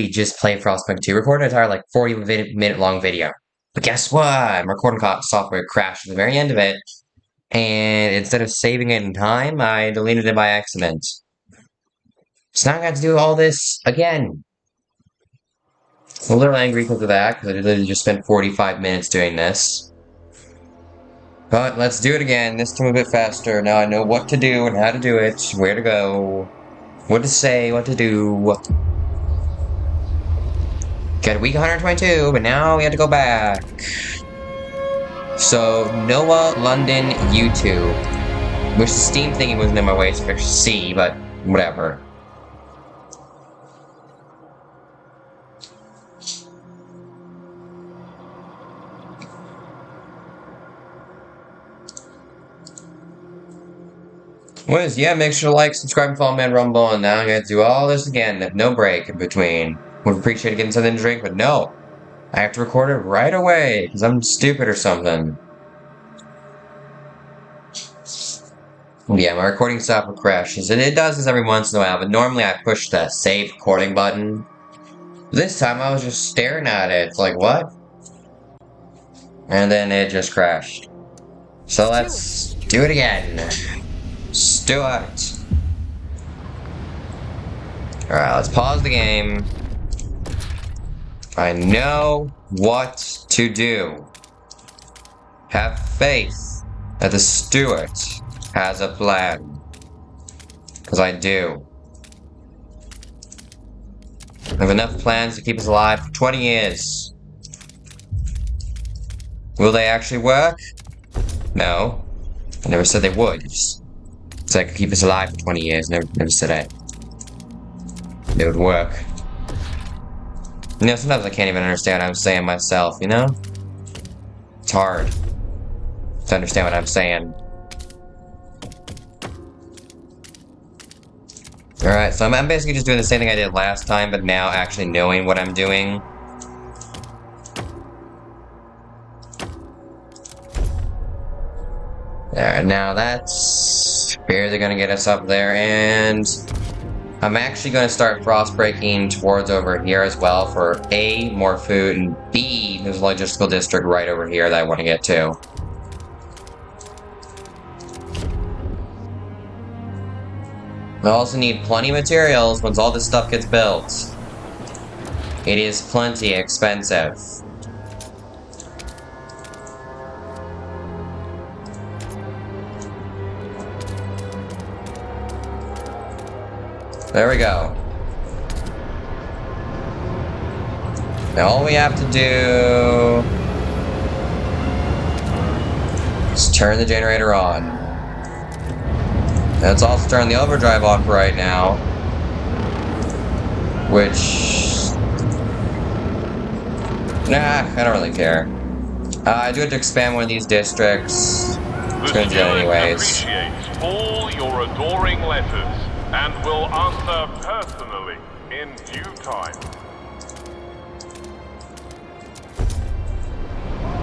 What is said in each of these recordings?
just play Frostpunk 2, record an entire like 40-minute long video. But guess what? My recording software crashed at the very end of it, and instead of saving it in time, I deleted it by accident. So now I got to do all this again. I'm a little angry because of that, because I literally just spent 45 minutes doing this. But let's do it again, this time a bit faster. Now I know what to do and how to do it, where to go, what to say, what to do. Got week 122, but now we have to go back. So, Noah, London, YouTube. Which the Steam thingy wasn't in my way to see, but whatever. Yeah, make sure to like, subscribe, and follow me on Rumble, and now I'm gonna do all this again, with no break in between. Would appreciate getting something to drink, but no. I have to record it right away, because I'm stupid or something. Yeah, my recording software crashes, and it does this every once in a while, but normally I push the save recording button. This time I was just staring at it, like, what? And then it just crashed. So let's do it again. Let's do it. Alright, let's pause the game. I know what to do. Have faith that the Steward has a plan. Because I do. I have enough plans to keep us alive for 20 years. Will they actually work? No. I never said they would. Just said I could keep us alive for 20 years. Never said that. They would work. You know, sometimes I can't even understand what I'm saying myself, you know? It's hard to understand what I'm saying. Alright, so I'm basically just doing the same thing I did last time, but now actually knowing what I'm doing. There, now that's barely gonna get us up there, and I'm actually gonna start frost breaking towards over here as well for A, more food, and B, there's a logistical district right over here that I want to get to. I also need plenty of materials once all this stuff gets built. It is plenty expensive. There we go. Now all we have to do is turn the generator on. Let's also turn the overdrive on for right now. Which... nah, I don't really care. I do have to expand one of these districts. It's gonna do that anyways. Appreciates all your adoring letters and will answer personally in due time.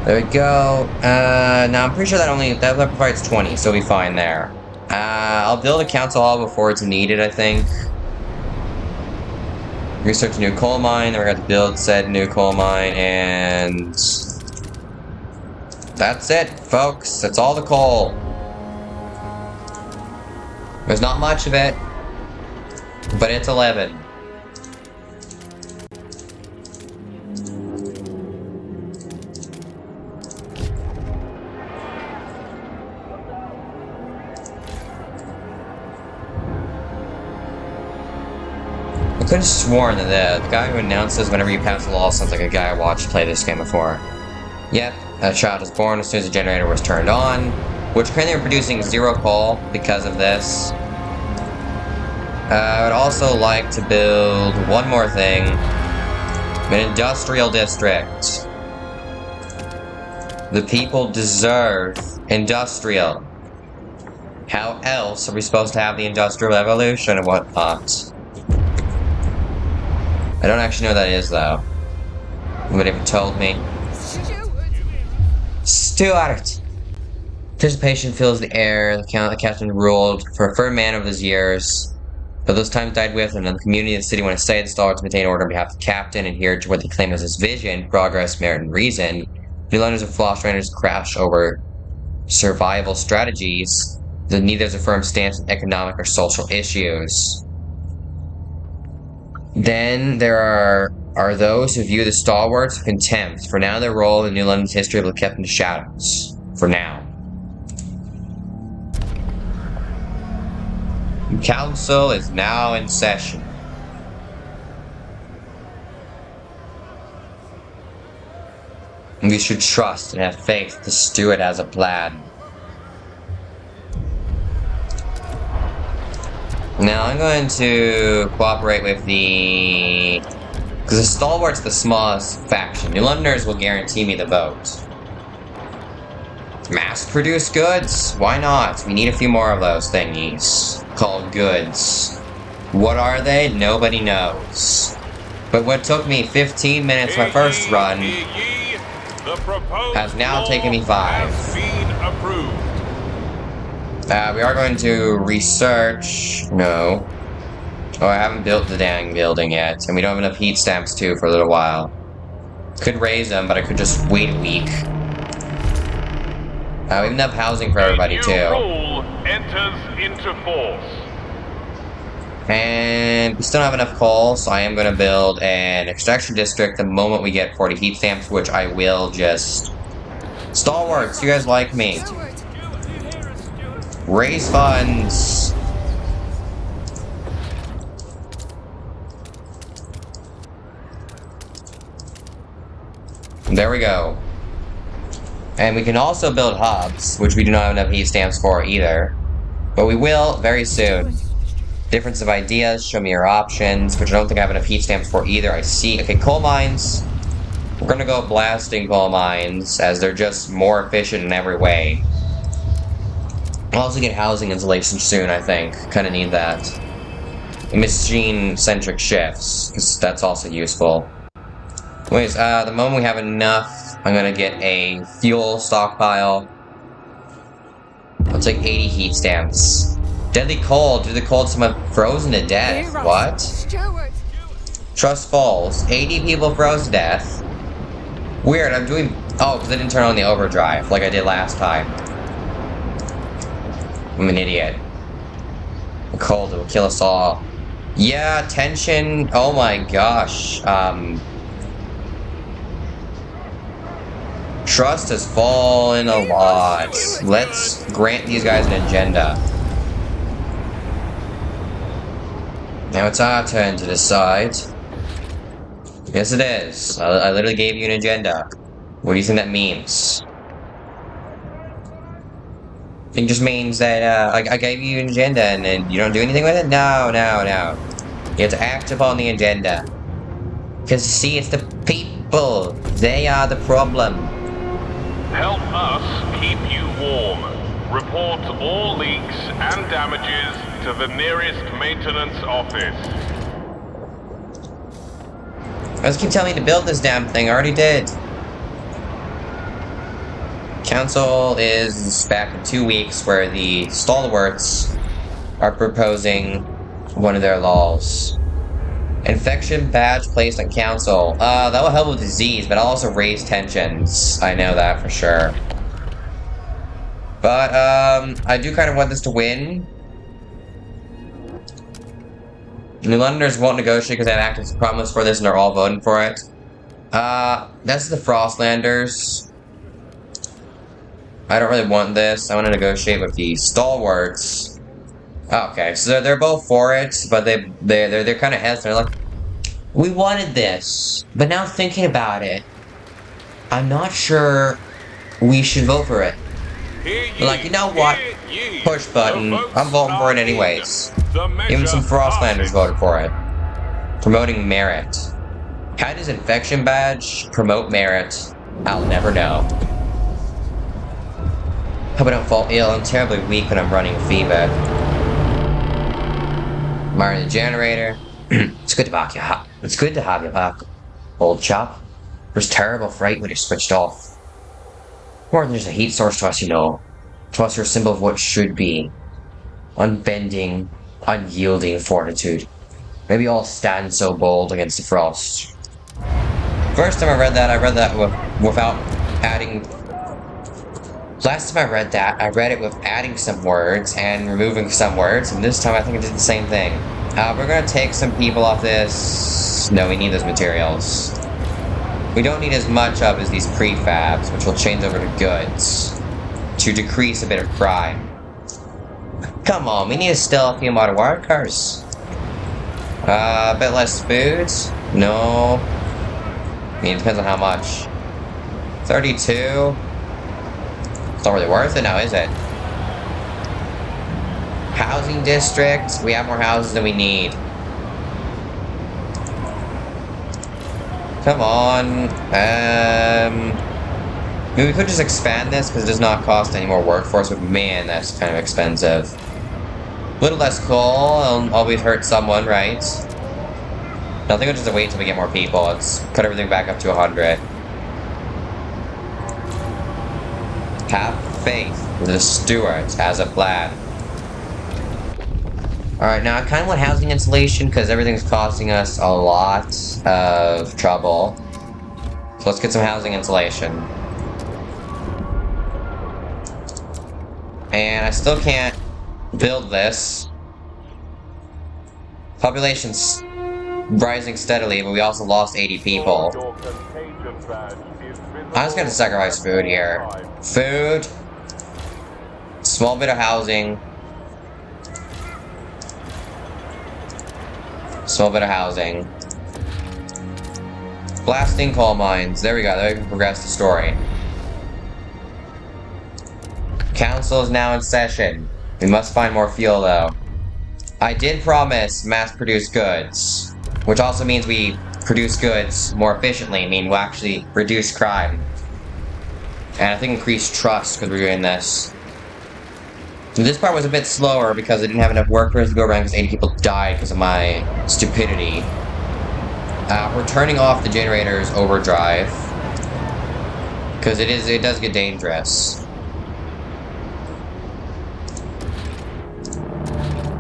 There we go. Now I'm pretty sure that provides 20, so we'll be fine there. I'll build a council hall before it's needed, I think. Research a new coal mine, then we're going to build said new coal mine, and that's it, folks. That's all the coal. There's not much of it, but it's 11. I could have sworn that the guy who announces whenever you pass a law sounds like a guy I watched play this game before. Yep, a child was born as soon as the generator was turned on, which currently we're producing 0 coal because of this. I would also like to build one more thing. An industrial district. The people deserve industrial. How else are we supposed to have the industrial revolution and whatnot? I don't actually know what that is, though. Nobody ever told me. Stuart! Anticipation fills the air. The captain ruled for a firm man of his years. But those times died with, and the community and the city want to stay the stalwarts maintain order on behalf of the captain, adhere to what they claim as his vision, progress, merit, and reason. New Londoners and Frostlanders crash over survival strategies that neither has a firm stance on economic or social issues. Then there are those who view the stalwarts with contempt. For now, their role in New London's history will be kept in the shadows. For now. The council is now in session. We should trust and have faith to Stuart has a plan. Now I'm going to cooperate with the... because the Stalwart's the smallest faction. New Londoners will guarantee me the vote. Mass-produced goods? Why not? We need a few more of those thingies. Called goods. What are they? Nobody knows. But what took me 15 minutes my first run has now taken me 5. We are going to research... No. Oh, I haven't built the dang building yet. And we don't have enough heat stamps, too, for a little while. Could raise them, but I could just wait a week. We have enough housing for everybody, too. Rule enters into force. And we still don't have enough coal, so I am going to build an extraction district the moment we get 40 heat stamps, which I will just... Stalwarts, you guys like me. Raise funds. There we go. And we can also build hubs, which we do not have enough heat stamps for either. But we will very soon. Difference of ideas, show me your options, which I don't think I have enough heat stamps for either. I see. Okay, coal mines. We're gonna go blasting coal mines, as they're just more efficient in every way. I'll also get housing insulation soon, I think. Kinda need that. Machine-centric shifts, because that's also useful. Anyways, the moment we have enough, I'm gonna get a fuel stockpile. I'll take 80 heat stamps. Deadly cold. Due to the cold, someone frozen to death. What? Trust falls. 80 people froze to death. Weird, I'm doing... Oh, because I didn't turn on the overdrive, like I did last time. I'm an idiot. The cold will kill us all. Yeah, tension. Oh my gosh. Trust has fallen a lot. Let's grant these guys an agenda. Now it's our turn to decide. Yes, it is. I literally gave you an agenda. What do you think that means? I think it just means that, I gave you an agenda and then you don't do anything with it? No, no, no. You have to act upon the agenda. Because, see, it's the people. They are the problem. Help us keep you warm. Report all leaks and damages to the nearest maintenance office. Let's keep telling me to build this damn thing. I already did. Council is back in 2 weeks, where the stalwarts are proposing one of their laws. Infection badge placed on council. That will help with disease, but I'll also raise tensions. I know that for sure. But, I do kind of want this to win. New Londoners won't negotiate because they have active promise for this and they're all voting for it. That's the Frostlanders. I don't really want this. I want to negotiate with the Stalwarts. Okay, so they're both for it, but they're kind of hesitant. They're like, we wanted this, but now thinking about it, I'm not sure we should vote for it. They're like, you know what? Push button. I'm voting for it anyways. Even some Frostlanders voted for it. Promoting merit. How does infection badge promote merit? I'll never know. Hope I don't fall ill. I'm terribly weak when I'm running fever. Wiring the generator. It's good to back you up. It's good to have you back, old chap. It was terrible fright when you switched off. More than just a heat source to us, you know. To us, you're a symbol of what should be. Unbending, Unyielding fortitude. Maybe I'll stand so bold against the frost. First time I read that without adding... Last time I read it with adding some words and removing some words, and this time I think I did the same thing. We're gonna take some people off this... No, we need those materials. We don't need as much of as these prefabs, which will change over to goods, to decrease a bit of crime. Come on, we need to steal a few more workers. A bit less food? No. I mean, it depends on how much. 32? It's not really worth it now, is it? Housing district? We have more houses than we need. Come on. Maybe we could just expand this because it does not cost any more workforce, but man, that's kind of expensive. A little less coal, I'll always hurt someone, right? No, I think we'll just wait until we get more people. Let's cut everything back up to 100. Have faith. The Stewart has a plan. Alright, now I kind of want housing insulation because everything's costing us a lot of trouble. So let's get some housing insulation. And I still can't build this. Population's rising steadily, but we also lost 80 people. I'm just gonna sacrifice food here. Food. Small bit of housing. Small bit of housing. Blasting coal mines. There we go. There we can progress the story. Council is now in session. We must find more fuel, though. I did promise mass-produced goods, which also means we produce goods more efficiently. I mean, we'll actually reduce crime. And I think increase trust because we're doing this. This part was a bit slower because I didn't have enough workers to go around because 80 people died because of my stupidity. We're turning off the generator's overdrive because it does get dangerous.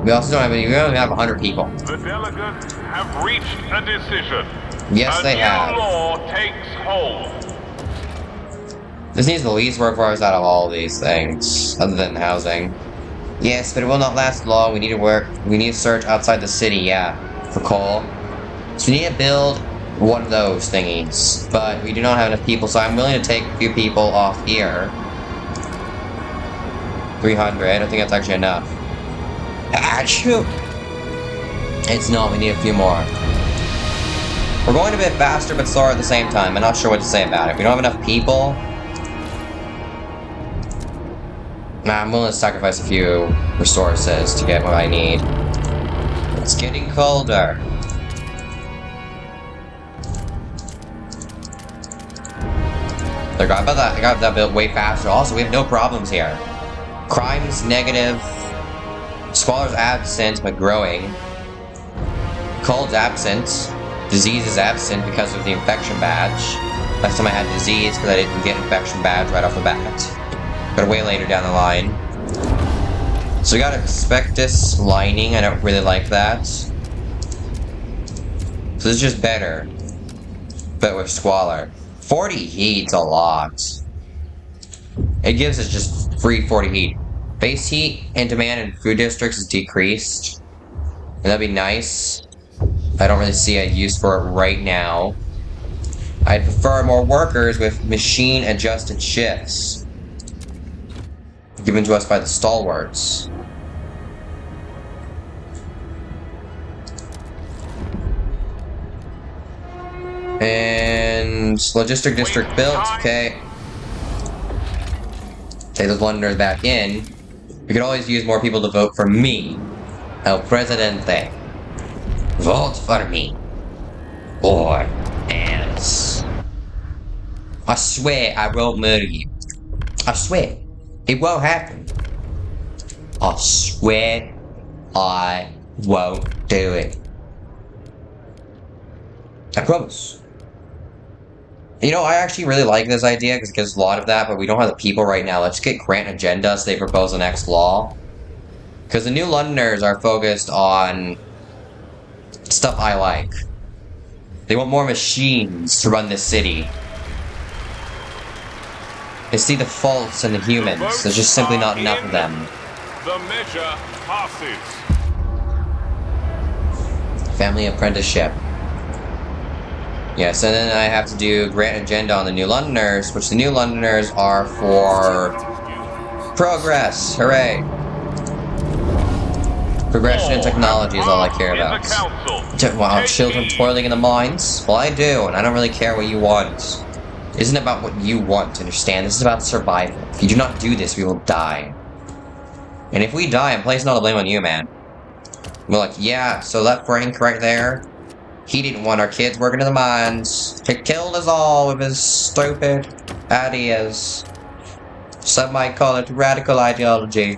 We also don't have any. We only have 100 people. The delegates have reached a decision. Yes, they have. A new law takes hold. This needs the least workforce out of all these things, other than housing. Yes, but it will not last long. We need to work. We need to search outside the city, yeah, for coal. So we need to build one of those thingies, but we do not have enough people, so I'm willing to take a few people off here. 300. I don't think that's actually enough. Achoo! It's not. We need a few more. We're going a bit faster, but slower at the same time. I'm not sure what to say about it. We don't have enough people. Nah, I'm willing to sacrifice a few resources to get what I need. It's getting colder. I got that built way faster. Also, we have no problems here. Crime's negative. Squalor's absent, but growing. Cold's absent. Disease is absent because of the infection badge. Last time I had disease because I didn't get infection badge right off the bat. But way later down the line. So we got asbestos lining. I don't really like that. So this is just better. But with squalor. 40 heat's a lot. It gives us just free 40 heat. Base heat and demand in food districts is decreased. And that'd be nice. I don't really see a use for it right now. I'd prefer more workers with machine adjusted shifts. Given to us by the stalwarts. And logistic district built, okay. Take those Londoners back in. We could always use more people to vote for me. El Presidente. Vote for me. Or else. I swear I won't murder you. I swear. It won't happen. I swear I won't do it. I promise. You know, I actually really like this idea because it gives a lot of that, but we don't have the people right now. Let's get grant agenda so they propose the next law. Because the New Londoners are focused on stuff I like. They want more machines to run this city. They see the faults in the humans. There's just simply not enough of them. The measure passes. Family apprenticeship. Yes, and then I have to do grant agenda on the New Londoners, which the New Londoners are for progress. Hooray! Progression in technology is all I care about. Wow, children toiling in the mines? Well, I do, and I don't really care what you want. It isn't about what you want, understand? This is about survival. If you do not do this, we will die. And if we die, I'm placing all the blame on you, man. We're like, yeah, so that Frank right there, he didn't want our kids working in the mines. He killed us all with his stupid ideas. Some might call it radical ideology.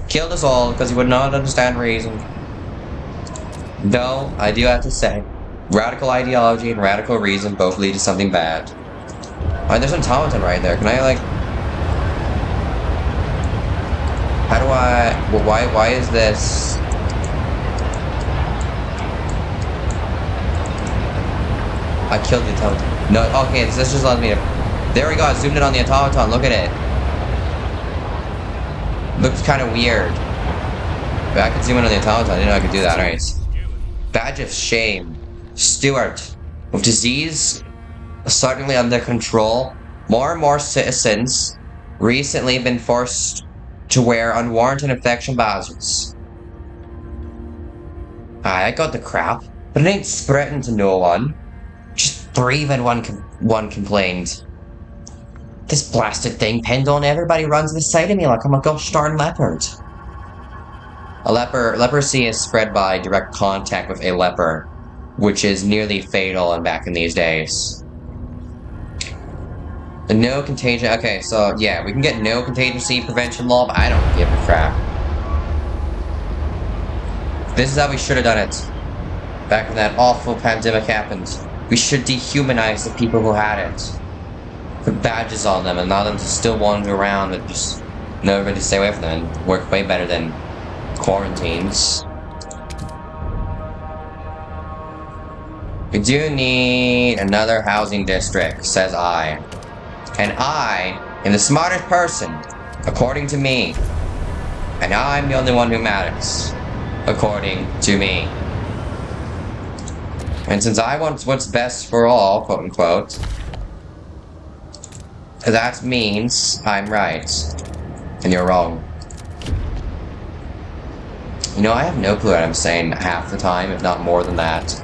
Killed us all because he would not understand reason. Though, I do have to say, radical ideology and radical reason both lead to something bad. Alright, there's an automaton right there. Can I, like... How do I... Well, why is this... I killed the automaton. No, okay, this just allows me to... There we go, I zoomed in on the automaton. Look at it. Looks kind of weird. But I could zoom in on the automaton. I didn't know I could do that. Alright. Badge of shame. Stuart. With disease suddenly under control, more and more citizens recently been forced to wear unwarranted infection badges. I got the crap, but it ain't spreading to no one. Just breathing, one complained. This blasted thing pinned on everybody runs the sight of me like I'm a gosh darn leopard. Leprosy is spread by direct contact with a leper, which is nearly fatal and back in these days. No contagion. Okay, so yeah, we can get no contingency prevention law, but I don't give a crap. This is how we should have done it. Back when that awful pandemic happened. We should dehumanize the people who had it. Put badges on them and allow them to still wander around and just know everybody to stay away from them. And work way better than quarantines. We do need another housing district, says I. And I am the smartest person, according to me. And I'm the only one who matters, according to me. And since I want what's best for all, quote unquote, that means I'm right, and you're wrong. You know, I have no clue what I'm saying half the time, if not more than that.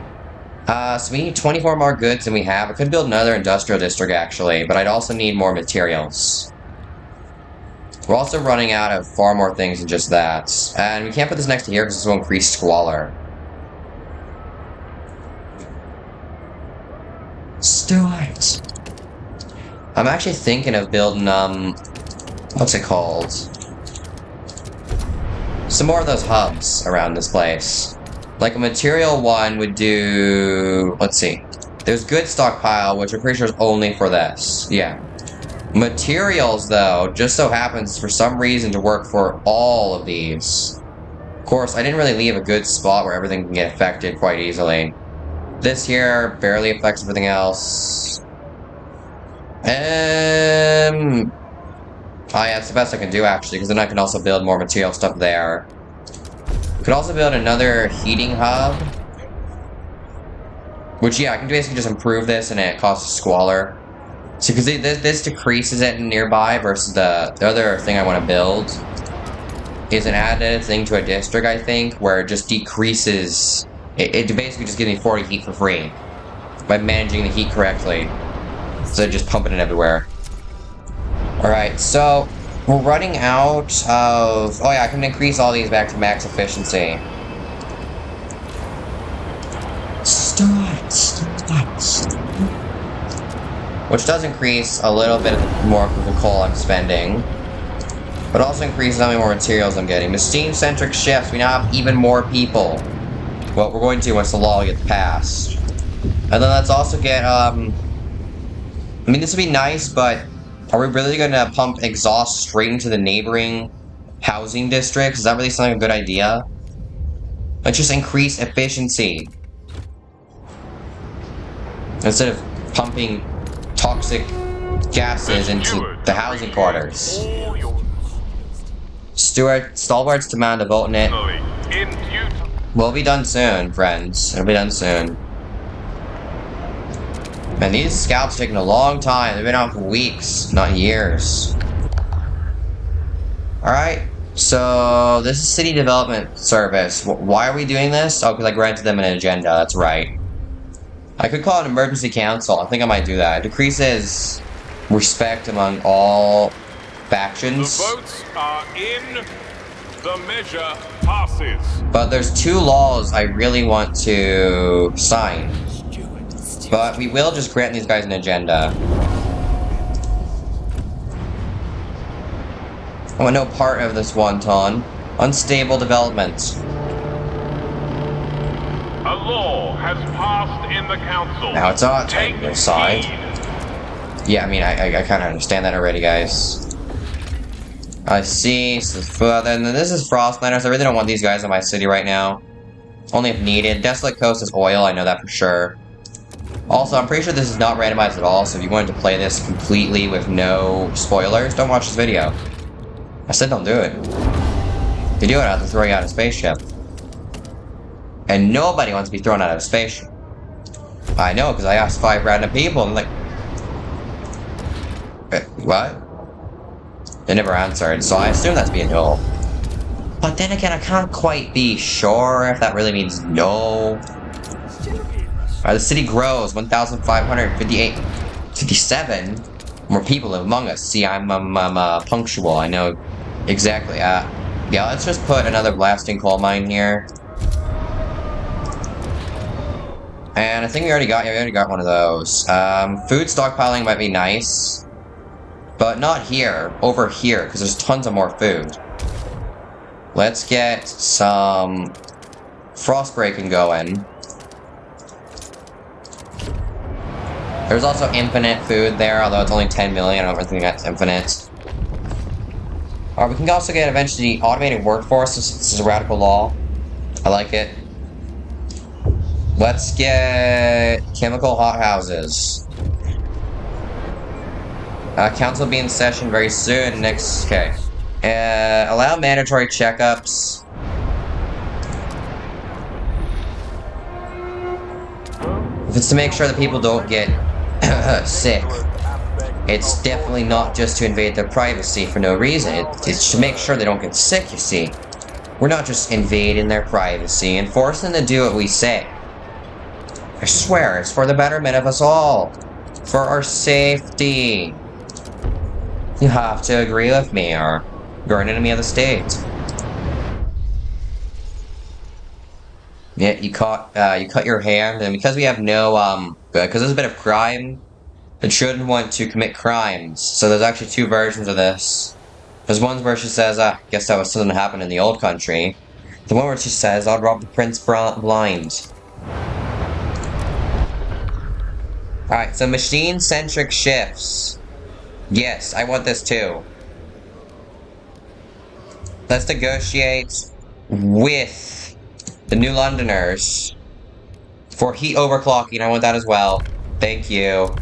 So we need 24 more goods than we have. I could build another industrial district, actually, but I'd also need more materials. We're also running out of far more things than just that. And we can't put this next to here because this will increase squalor. Stuart! I'm actually thinking of building, what's it called? Some more of those hubs around this place. Like a material one would do... Let's see. There's good stockpile, which I'm pretty sure is only for this. Yeah. Materials, though, just so happens for some reason to work for all of these. Of course, I didn't really leave a good spot where everything can get affected quite easily. This here barely affects everything else. Oh yeah, that's the best I can do, actually, because then I can also build more material stuff there. We could also build another heating hub. Which, yeah, I can basically just improve this and it costs squalor. So, because this decreases it nearby versus the other thing I want to build is an added thing to a district, I think, where it just decreases... It basically just gives me 40 heat for free by managing the heat correctly. So just pumping it everywhere. Alright, so we're running out of... Oh yeah, I can increase all these back to max efficiency. Start. Which does increase a little bit more of the coal I'm spending. But also increases how many more materials I'm getting. Machine-centric shifts, we now have even more people. Well, we're going to once the law gets passed. And then let's also get, I mean, this would be nice, but are we really going to pump exhaust straight into the neighboring housing districts. Is that really something a good idea? Let's just increase efficiency. Instead of pumping toxic gases into the housing quarters. Steward, stalwarts demand a vote in it. We'll be done soon, friends. It'll be done soon. Man, these scouts are taking a long time. They've been out for weeks, not years. Alright, so this is City Development Service. Why are we doing this? Oh, because I granted them an agenda, that's right. I could call it an emergency council. I think I might do that. It decreases respect among all factions. The votes are in. The measure passes. But there's 2 laws I really want to sign. But we will just grant these guys an agenda. I want no part of this wonton. Unstable development. A law has passed in the council. Now it's on your side. Yeah, I mean, I kind of understand that already, guys. I see. So, then this is Frostlanders. I really don't want these guys in my city right now. Only if needed. Desolate Coast is oil. I know that for sure. Also, I'm pretty sure this is not randomized at all. So if you wanted to play this completely with no spoilers, don't watch this video. I said don't do it. If you do it, I'll have to throw you out of a spaceship. And nobody wants to be thrown out of a spaceship. I know, because I asked 5 random people, and like... What? They never answered, so I assume that's being no. But then again, I can't quite be sure if that really means no. Alright, the city grows, 1,557. More people live among us. See, I'm punctual, I know exactly. Yeah, let's just put another blasting coal mine here. And I think we already got one of those. Food stockpiling might be nice. But not here, over here, because there's tons of more food. Let's get some frostbreaking going. There's also infinite food there, although it's only 10 million, I don't think that's infinite. Alright, we can also get eventually automated workforce. This is a radical law. I like it. Let's get chemical hothouses. Council will be in session very soon. Next, okay. Allow mandatory checkups. If it's to make sure that people don't get sick, it's definitely not just to invade their privacy for no reason. It's to make sure they don't get sick, you see. We're not just invading their privacy and forcing them to do what we say. I swear, it's for the betterment of us all. For our safety. You have to agree with me, or you're an enemy of the state. Yeah, you cut your hand, and because we have no, because there's a bit of crime, the children want to commit crimes. So there's actually 2 versions of this. There's one where she says, guess that was something that happened in the old country. The one where she says, I'll rob the prince blind. Alright, so machine-centric shifts. Yes, I want this too. Let's negotiate with the New Londoners for heat overclocking. I want that as well. Thank you.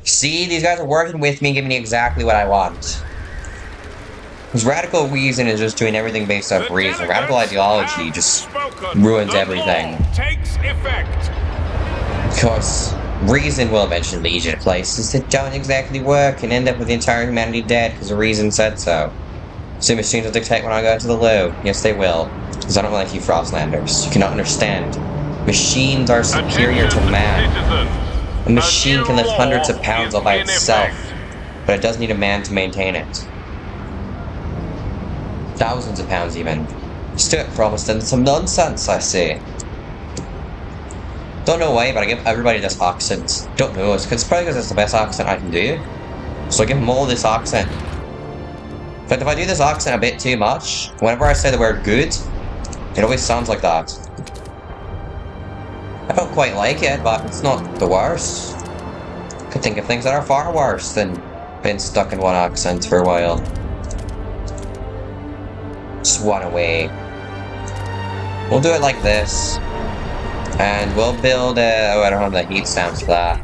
See, these guys are working with me, giving me exactly what I want. Because radical reason is just doing everything based off reason. Radical ideology just ruins everything. Takes effect. Because reason will eventually lead you to places that don't exactly work and end up with the entire humanity dead because the reason said so. So machines will dictate when I go to the loo. Yes, they will. Because I don't like you Frostlanders. You cannot understand. Machines are superior to man. A machine can lift hundreds of pounds all by itself, but it does need a man to maintain it. Thousands of pounds even. Stuart Froston, some nonsense, I see. Don't know why, but I give everybody this accent. Don't know, it's probably because it's the best accent I can do. So I give them all this accent. But if I do this accent a bit too much, whenever I say the word good, it always sounds like that. I don't quite like it, but it's not the worst. Could think of things that are far worse than being stuck in one accent for a while. Just one away. We'll do it like this. And we'll build a... Oh, I don't have the heat stamps for that.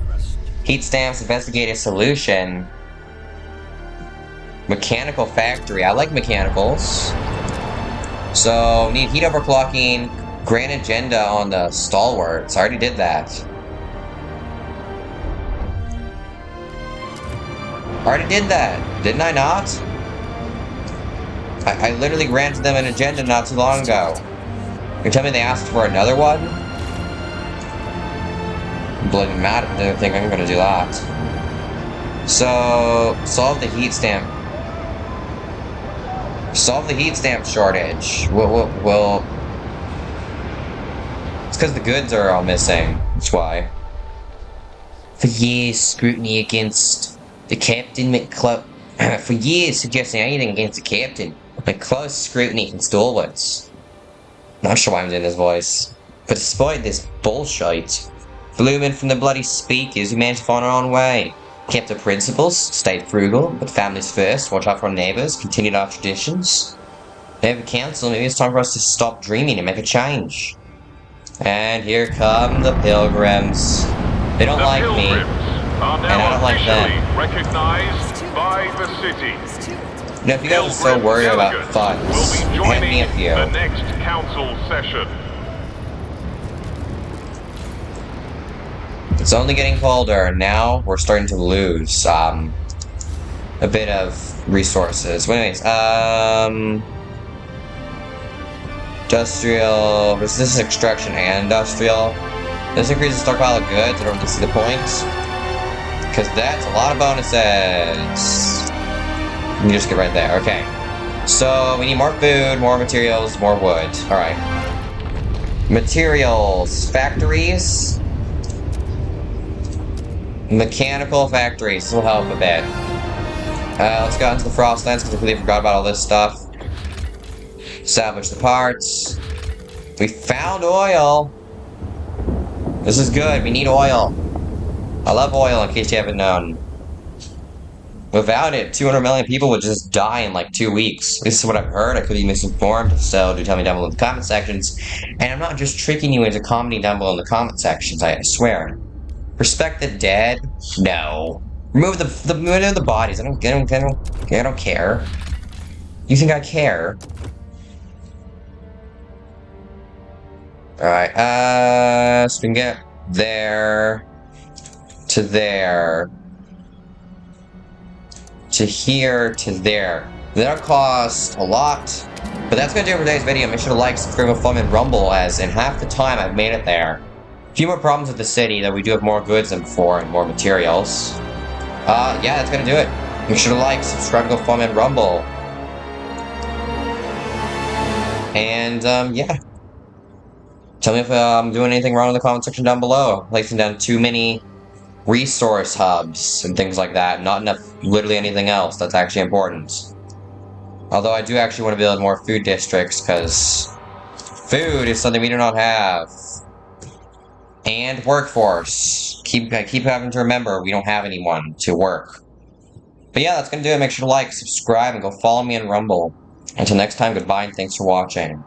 Heat stamps, investigate a solution. Mechanical factory. I like mechanicals. So, need heat overclocking. Grand agenda on the stalwarts. I already did that. Already did that. Didn't I not? I literally granted them an agenda not too long ago. You tell me they asked for another one? I'm bloody mad at them. I think I'm gonna do that. So, solve the heat stamp. Solve the heat stamp shortage. Well, it's because the goods are all missing. That's why. For years, scrutiny against the captain for years, suggesting anything against the captain. Like close scrutiny from stalwarts. Not sure why I'm doing this voice. But despite this bullshit, blooming from the bloody speakers, we managed to find our own way. Kept our principles, stayed frugal, put families first, watch out for our neighbours, continued our traditions. Neighbour council, maybe it's time for us to stop dreaming and make a change. And here come the pilgrims. They don't like me, and I don't like them. Recognized by the city. You know, if you guys are so worried about funds, hand me a few. The next council session. It's only getting colder, and now we're starting to lose a bit of resources. But anyways, industrial. This is extraction and industrial. This increases stockpile of goods. I don't really see the point, because that's a lot of bonuses. You just get right there. Okay. So we need more food, more materials, more wood. All right. Materials, factories. Mechanical factories. This will help a bit. Let's go into the Frostlands because I completely forgot about all this stuff. Salvage the parts. We found oil. This is good. We need oil. I love oil, in case you haven't known. Without it, 200 million people would just die in like 2 weeks. This is what I've heard. I could be misinformed, so do tell me down below in the comment sections. And I'm not just tricking you into commenting down below in the comment sections, I swear. Respect the dead? No. Remove the bodies. I don't care. You think I care? Alright, so we can get there, to there, to here, to there. That'll cost a lot, but that's gonna do it for today's video. Make sure to like, subscribe, follow me, and rumble, as in half the time I've made it there. A few more problems with the city, though we do have more goods than before and more materials. Yeah, that's gonna do it. Make sure to like, subscribe, go follow me, and rumble. And, yeah. Tell me if I'm doing anything wrong in the comment section down below. Placing down too many resource hubs and things like that. Not enough, literally anything else that's actually important. Although I do actually want to build more food districts, because food is something we do not have. And workforce. Keep having to remember we don't have anyone to work. But yeah, that's going to do it. Make sure to like, subscribe, and go follow me on Rumble. Until next time, goodbye and thanks for watching.